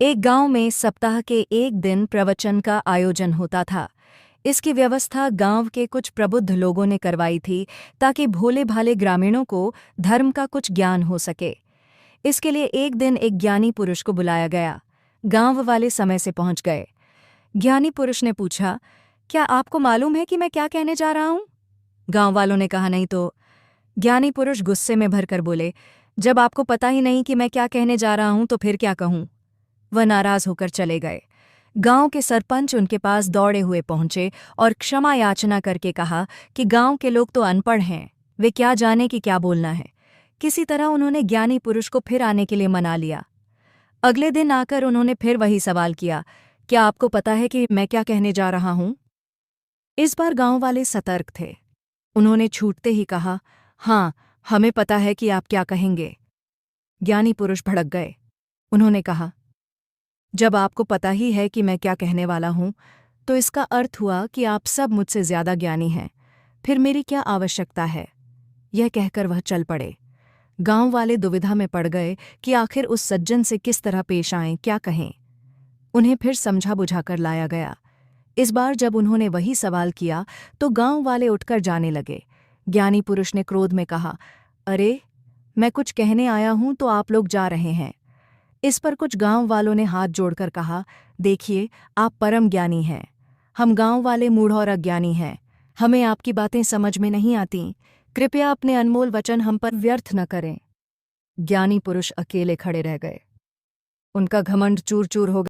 एक गांव में सप्ताह के एक दिन प्रवचन का आयोजन होता था। इसकी व्यवस्था गांव के कुछ प्रबुद्ध लोगों ने करवाई थी ताकि भोले भाले ग्रामीणों को धर्म का कुछ ज्ञान हो सके। इसके लिए एक दिन एक ज्ञानी पुरुष को बुलाया गया। गांव वाले समय से पहुंच गए। ज्ञानी पुरुष ने पूछा, क्या आपको मालूम है कि मैं क्या कहने जा रहा हूं? गांव वालों ने कहा, नहीं तो। ज्ञानी पुरुष गुस्से में भरकर बोले, जब आपको पता ही नहीं कि मैं क्या कहने जा रहा हूं तो फिर क्या कहूं? वह नाराज होकर चले गए। गांव के सरपंच उनके पास दौड़े हुए पहुंचे और क्षमा याचना करके कहा कि गांव के लोग तो अनपढ़ हैं, वे क्या जाने कि क्या बोलना है। किसी तरह उन्होंने ज्ञानी पुरुष को फिर आने के लिए मना लिया। अगले दिन आकर उन्होंने फिर वही सवाल किया, क्या आपको पता है कि मैं क्या कहने जा रहा हूं? इस बार गांव वाले सतर्क थे। उन्होंने छूटते ही कहा, हाँ, हमें पता है कि आप क्या कहेंगे। ज्ञानी पुरुष भड़क गए। उन्होंने कहा, जब आपको पता ही है कि मैं क्या कहने वाला हूं, तो इसका अर्थ हुआ कि आप सब मुझसे ज्यादा ज्ञानी हैं। फिर मेरी क्या आवश्यकता है? यह कहकर वह चल पड़े। गांव वाले दुविधा में पड़ गए कि आखिर उस सज्जन से किस तरह पेश आएं, क्या कहें। उन्हें फिर समझा बुझाकर लाया गया। इस बार जब उन्होंने वही सवाल किया तो गांव वाले उठकर जाने लगे। ज्ञानी पुरुष ने क्रोध में कहा, अरे, मैं कुछ कहने आया हूं तो आप लोग जा रहे हैं। इस पर कुछ गांव वालों ने हाथ जोड़कर कहा, देखिए, आप परम ज्ञानी हैं, हम गांव वाले मूढ़ और अज्ञानी हैं, हमें आपकी बातें समझ में नहीं आती, कृपया अपने अनमोल वचन हम पर व्यर्थ न करें। ज्ञानी पुरुष अकेले खड़े रह गए। उनका घमंड चूर चूर हो गया।